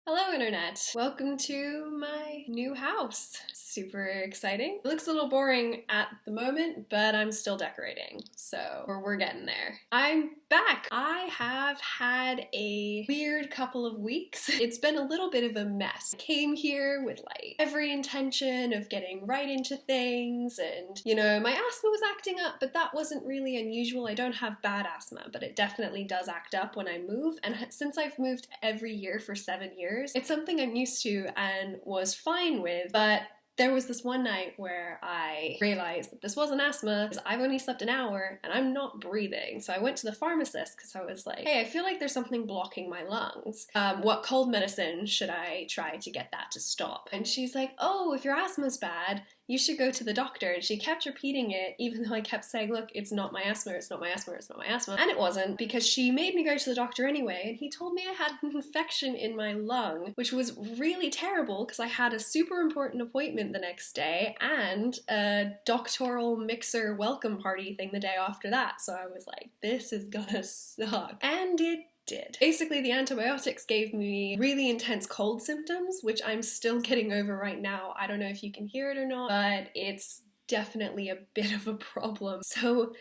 Hello Internet! Welcome to my new house. Super exciting. It looks a little boring at the moment, but I'm still decorating, so we're getting there. I'm back! I have had a weird couple of weeks. It's been a little bit of a mess. I came here with like every intention of getting right into things and, my asthma was acting up, but that wasn't really unusual. I don't have bad asthma, but it definitely does act up when I move, and since I've moved every year for 7 years, it's something I'm used to and was fine with, but there was this one night where I realized that this wasn't asthma because I've only slept an hour and I'm not breathing. So I went to the pharmacist because I was like, hey, I feel like there's something blocking my lungs. What cold medicine should I try to get that to stop? And she's like, oh, if your asthma's bad, you should go to the doctor. And she kept repeating it, even though I kept saying, look, it's not my asthma, it's not my asthma, it's not my asthma. And it wasn't, because she made me go to the doctor anyway, and he told me I had an infection in my lung, which was really terrible because I had a super important appointment the next day and a doctoral mixer welcome party thing the day after that. So I was like, this is gonna suck. And it did. Basically, the antibiotics gave me really intense cold symptoms, which I'm still getting over right now. I don't know if you can hear it or not, but it's definitely a bit of a problem. So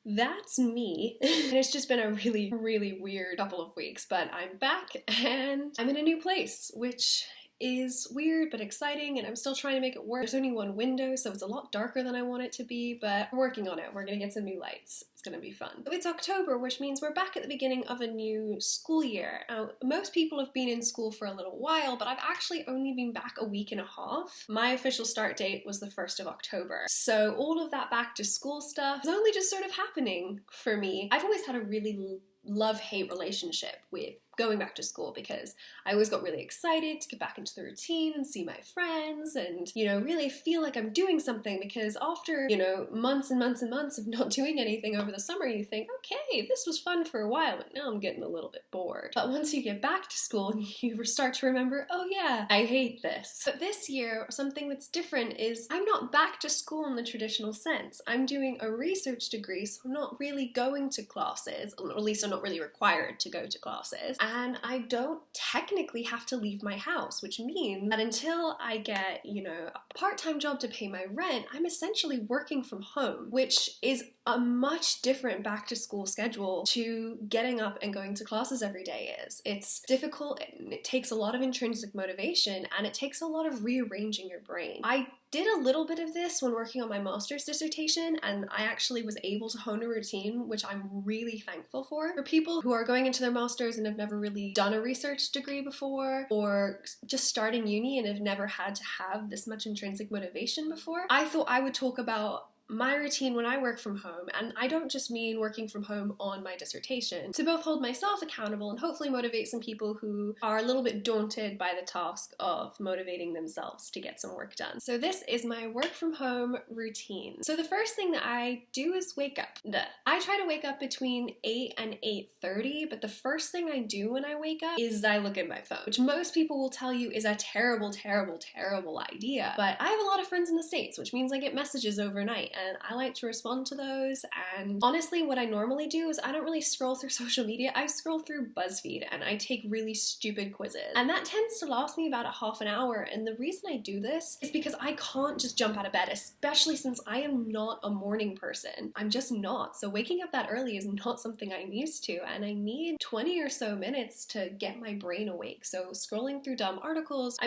that's me. And it's just been a really, really weird couple of weeks, but I'm back and I'm in a new place, which is weird but exciting, and I'm still trying to make it work. There's only one window, so it's a lot darker than I want it to be, but we're working on it. We're gonna get some new lights. It's gonna be fun. So it's October, which means we're back at the beginning of a new school year. Most people have been in school for a little while, but I've actually only been back a week and a half. My official start date was the 1st of October. So all of that back to school stuff is only just sort of happening for me. I've always had a really love-hate relationship with going back to school because I always got really excited to get back into the routine and see my friends and, really feel like I'm doing something, because after, months and months and months of not doing anything over the summer, you think, okay, this was fun for a while, but now I'm getting a little bit bored. But once you get back to school, you start to remember, oh yeah, I hate this. But this year, something that's different is I'm not back to school in the traditional sense. I'm doing a research degree, so I'm not really going to classes, or at least I'm not really required to go to classes. And I don't technically have to leave my house, which means that until I get, a part-time job to pay my rent, I'm essentially working from home, which is a much different back to school schedule to getting up and going to classes every day is. It's difficult, and it takes a lot of intrinsic motivation, and it takes a lot of rearranging your brain. I did a little bit of this when working on my master's dissertation, and I actually was able to hone a routine, which I'm really thankful for. For people who are going into their master's and have never really done a research degree before, or just starting uni and have never had to have this much intrinsic motivation before, I thought I would talk about my routine when I work from home, and I don't just mean working from home on my dissertation, to both hold myself accountable and hopefully motivate some people who are a little bit daunted by the task of motivating themselves to get some work done. So this is my work from home routine. So the first thing that I do is wake up. I try to wake up between 8 and 8:30, but the first thing I do when I wake up is I look at my phone, which most people will tell you is a terrible, terrible, terrible idea. But I have a lot of friends in the States, which means I get messages overnight, and I like to respond to those. And honestly, what I normally do is I don't really scroll through social media. I scroll through BuzzFeed and I take really stupid quizzes. And that tends to last me about a half an hour. And the reason I do this is because I can't just jump out of bed, especially since I am not a morning person. I'm just not. So waking up that early is not something I'm used to. And I need 20 or so minutes to get my brain awake. So scrolling through dumb articles,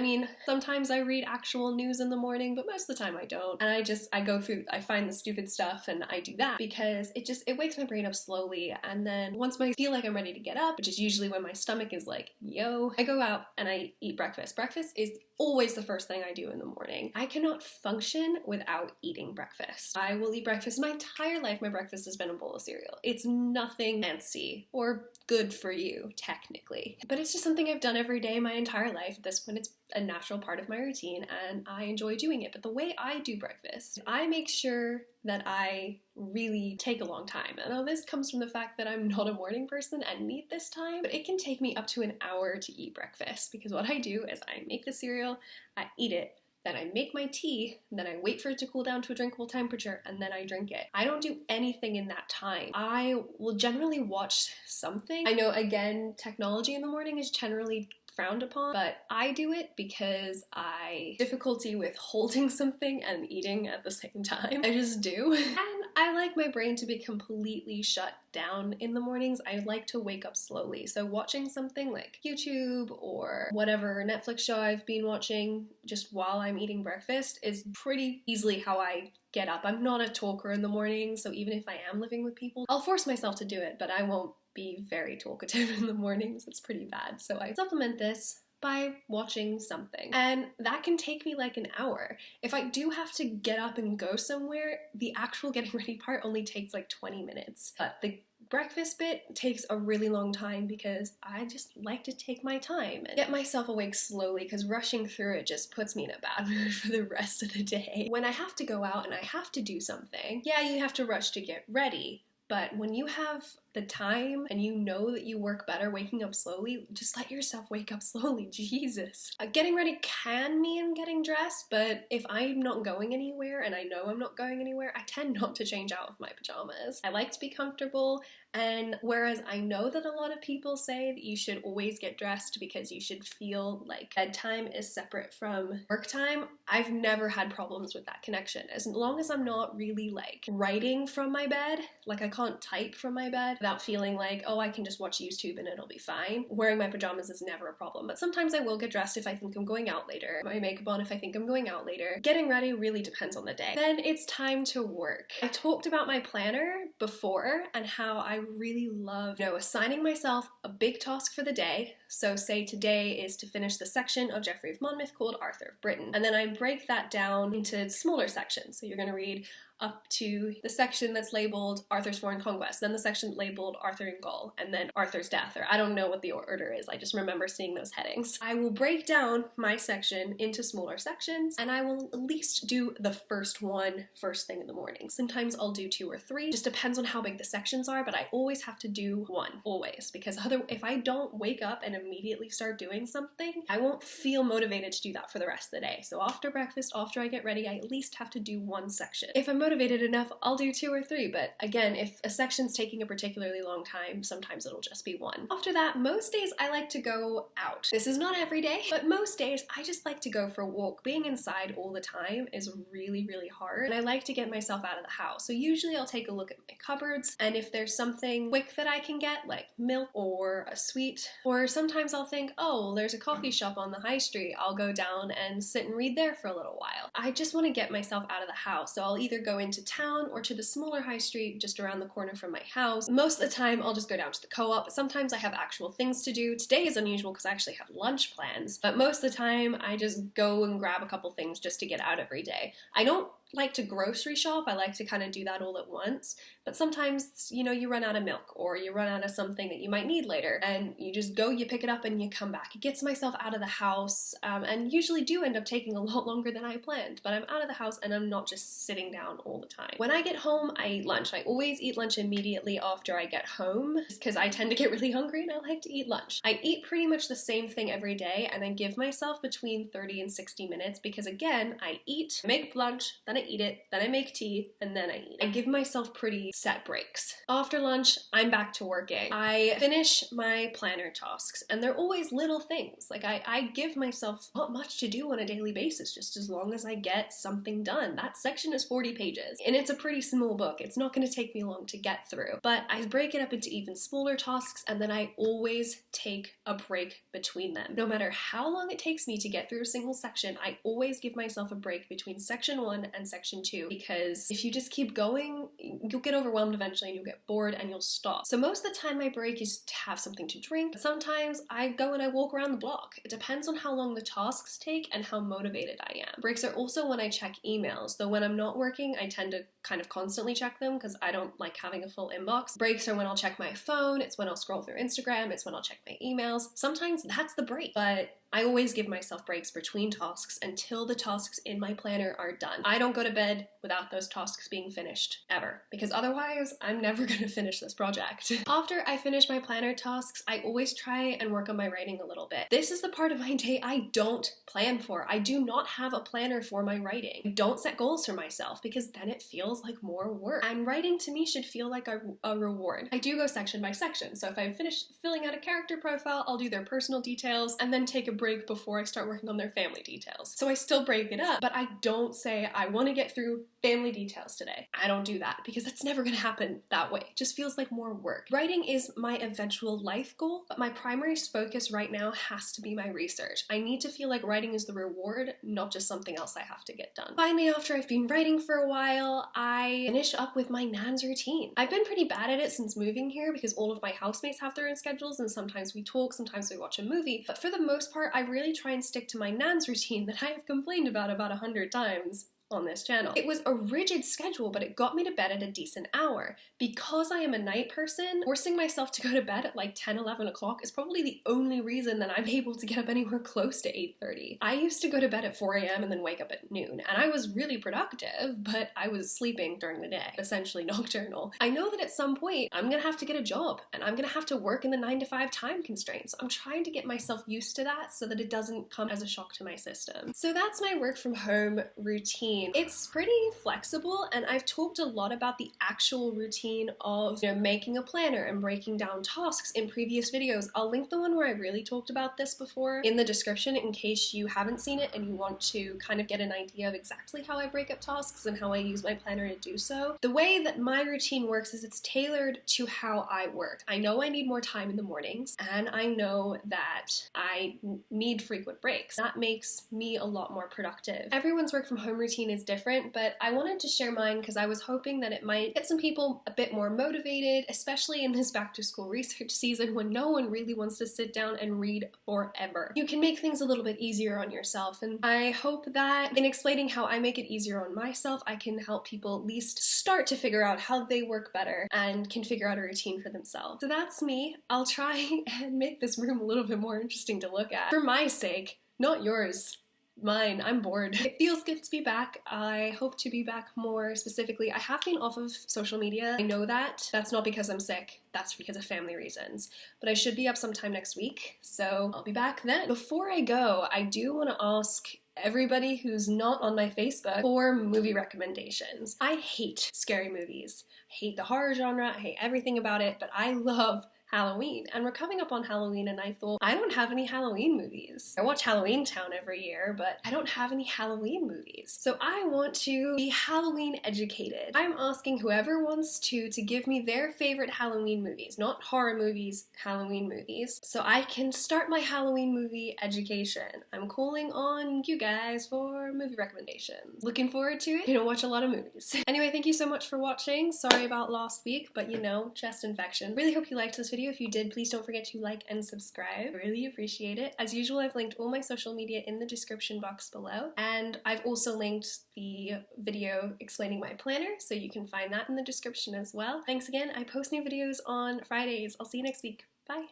sometimes I read actual news in the morning, but most of the time I don't. And I find the stupid stuff and I do that because it wakes my brain up slowly. And then once I feel like I'm ready to get up, which is usually when my stomach is like, yo, I go out and I eat breakfast. Breakfast is always the first thing I do in the morning. I cannot function without eating breakfast. I will eat breakfast. My entire life, my breakfast has been a bowl of cereal. It's nothing fancy or good for you, technically. But it's just something I've done every day my entire life. At this point, it's a natural part of my routine and I enjoy doing it. But the way I do breakfast, I make sure that I really take a long time. And now this comes from the fact that I'm not a morning person and need this time, but it can take me up to an hour to eat breakfast, because what I do is I make the cereal, I eat it, then I make my tea, and then I wait for it to cool down to a drinkable temperature, and then I drink it. I don't do anything in that time. I will generally watch something. I know, again, technology in the morning is generally frowned upon, but I do it because I difficulty with holding something and eating at the same time. I just do. And I like my brain to be completely shut down in the mornings. I like to wake up slowly. So watching something like YouTube or whatever Netflix show I've been watching just while I'm eating breakfast is pretty easily how I get up. I'm not a talker in the morning, so even if I am living with people, I'll force myself to do it, but I won't be very talkative in the mornings. It's pretty bad. So I supplement this by watching something. And that can take me like an hour. If I do have to get up and go somewhere, the actual getting ready part only takes like 20 minutes. But the breakfast bit takes a really long time because I just like to take my time and get myself awake slowly, because rushing through it just puts me in a bad mood for the rest of the day. When I have to go out and I have to do something, yeah, you have to rush to get ready. But when you have the time and you know that you work better waking up slowly, just let yourself wake up slowly. Jesus. Getting ready can mean getting dressed, but if I'm not going anywhere and I know I'm not going anywhere, I tend not to change out of my pajamas. I like to be comfortable, and whereas I know that a lot of people say that you should always get dressed because you should feel like bedtime is separate from work time, I've never had problems with that connection. As long as I'm not really like writing from my bed, like I can't type from my bed without feeling like, oh, I can just watch YouTube and it'll be fine. Wearing my pajamas is never a problem, but sometimes I will get dressed if I think I'm going out later. My makeup on if I think I'm going out later. Getting ready really depends on the day. Then it's time to work. I talked about my planner before and how I really love, assigning myself a big task for the day. So say today is to finish the section of Geoffrey of Monmouth called Arthur of Britain. And then I break that down into smaller sections. So you're going to read up to the section that's labeled Arthur's Foreign Conquest, then the section labeled Arthur in Gaul, and then Arthur's Death, or I don't know what the order is, I just remember seeing those headings. I will break down my section into smaller sections, and I will at least do the first one first thing in the morning. Sometimes I'll do 2 or 3, just depends on how big the sections are, but I always have to do 1, always, because if I don't wake up and immediately start doing something, I won't feel motivated to do that for the rest of the day. So after breakfast, after I get ready, I at least have to do 1 section. If I'm motivated enough, I'll do 2 or 3, but again, if a section's taking a particularly long time, sometimes it'll just be 1. After that, most days I like to go out. This is not every day, but most days I just like to go for a walk. Being inside all the time is really, really hard, and I like to get myself out of the house. So usually I'll take a look at my cupboards, and if there's something quick that I can get, like milk or a sweet, or sometimes I'll think, oh, there's a coffee shop on the high street, I'll go down and sit and read there for a little while. I just want to get myself out of the house, so I'll either go into town or to the smaller high street just around the corner from my house. Most of the time I'll just go down to the co-op. Sometimes I have actual things to do. Today is unusual because I actually have lunch plans, but most of the time I just go and grab a couple things just to get out every day. I don't like to grocery shop. I like to kind of do that all at once, but sometimes, you run out of milk or you run out of something that you might need later, and you just go, you pick it up, and you come back. It gets myself out of the house, and usually do end up taking a lot longer than I planned, but I'm out of the house and I'm not just sitting down all the time. When I get home, I eat lunch. I always eat lunch immediately after I get home because I tend to get really hungry and I like to eat lunch. I eat pretty much the same thing every day, and I give myself between 30 and 60 minutes because, again, I eat, make lunch, then I eat it, then I make tea, and then I eat. I give myself pretty set breaks. After lunch, I'm back to working. I finish my planner tasks, and they're always little things. Like I give myself not much to do on a daily basis, just as long as I get something done. That section is 40 pages, and it's a pretty small book. It's not going to take me long to get through, but I break it up into even smaller tasks, and then I always take a break between them. No matter how long it takes me to get through a single section, I always give myself a break between section 1 and section 2, because if you just keep going, you'll get overwhelmed eventually and you'll get bored and you'll stop. So most of the time my break is to have something to drink. Sometimes I go and I walk around the block. It depends on how long the tasks take and how motivated I am. Breaks are also when I check emails, though when I'm not working, I tend to kind of constantly check them because I don't like having a full inbox. Breaks are when I'll check my phone, it's when I'll scroll through Instagram, it's when I'll check my emails. Sometimes that's the break, but I always give myself breaks between tasks until the tasks in my planner are done. I don't go to bed without those tasks being finished, ever, because otherwise I'm never gonna finish this project. After I finish my planner tasks, I always try and work on my writing a little bit. This is the part of my day I don't plan for. I do not have a planner for my writing. I don't set goals for myself because then it feels like more work. And writing to me should feel like a reward. I do go section by section, so if I'm finished filling out a character profile, I'll do their personal details and then take a break before I start working on their family details. So I still break it up, but I don't say I want to get through family details today. I don't do that because that's never gonna happen that way. It just feels like more work. Writing is my eventual life goal, but my primary focus right now has to be my research. I need to feel like writing is the reward, not just something else I have to get done. Finally, after I've been writing for a while, I finish up with my nan's routine. I've been pretty bad at it since moving here because all of my housemates have their own schedules and sometimes we talk, sometimes we watch a movie, but for the most part, I really try and stick to my nan's routine that I have complained about 100 times on this channel. It was a rigid schedule, but it got me to bed at a decent hour. Because I am a night person, forcing myself to go to bed at like 10, 11 o'clock is probably the only reason that I'm able to get up anywhere close to 8:30. I used to go to bed at 4 a.m. and then wake up at noon, and I was really productive, but I was sleeping during the day, essentially nocturnal. I know that at some point, I'm gonna have to get a job, and I'm gonna have to work in the 9 to 5 time constraints. I'm trying to get myself used to that so that it doesn't come as a shock to my system. So that's my work from home routine. It's pretty flexible, and I've talked a lot about the actual routine of, making a planner and breaking down tasks in previous videos. I'll link the one where I really talked about this before in the description in case you haven't seen it and you want to kind of get an idea of exactly how I break up tasks and how I use my planner to do so. The way that my routine works is it's tailored to how I work. I know I need more time in the mornings, and I know that I need frequent breaks. That makes me a lot more productive. Everyone's work from home routine is different, but I wanted to share mine because I was hoping that it might get some people a bit more motivated, especially in this back to school research season when no one really wants to sit down and read forever. You can make things a little bit easier on yourself, and I hope that in explaining how I make it easier on myself, I can help people at least start to figure out how they work better and can figure out a routine for themselves. So that's me. I'll try and make this room a little bit more interesting to look at. For my sake, not yours. Mine. I'm bored. It feels good to be back. I hope to be back more specifically. I have been off of social media. I know that. That's not because I'm sick. That's because of family reasons. But I should be up sometime next week, so I'll be back then. Before I go, I do want to ask everybody who's not on my Facebook for movie recommendations. I hate scary movies. I hate the horror genre. I hate everything about it, but I love Halloween, and we're coming up on Halloween, and I thought, I don't have any Halloween movies. I watch Halloween Town every year, but I don't have any Halloween movies. So I want to be Halloween educated. I'm asking whoever wants to give me their favorite Halloween movies, not horror movies, Halloween movies, so I can start my Halloween movie education. I'm calling on you guys for movie recommendations. Looking forward to it. I don't watch a lot of movies. Anyway, thank you so much for watching. Sorry about last week, but chest infection. Really hope you liked this video. If you did, please don't forget to like and subscribe. I really appreciate it. As usual, I've linked all my social media in the description box below, and I've also linked the video explaining my planner, so you can find that in the description as well. Thanks again. I post new videos on Fridays. I'll see you next week. Bye!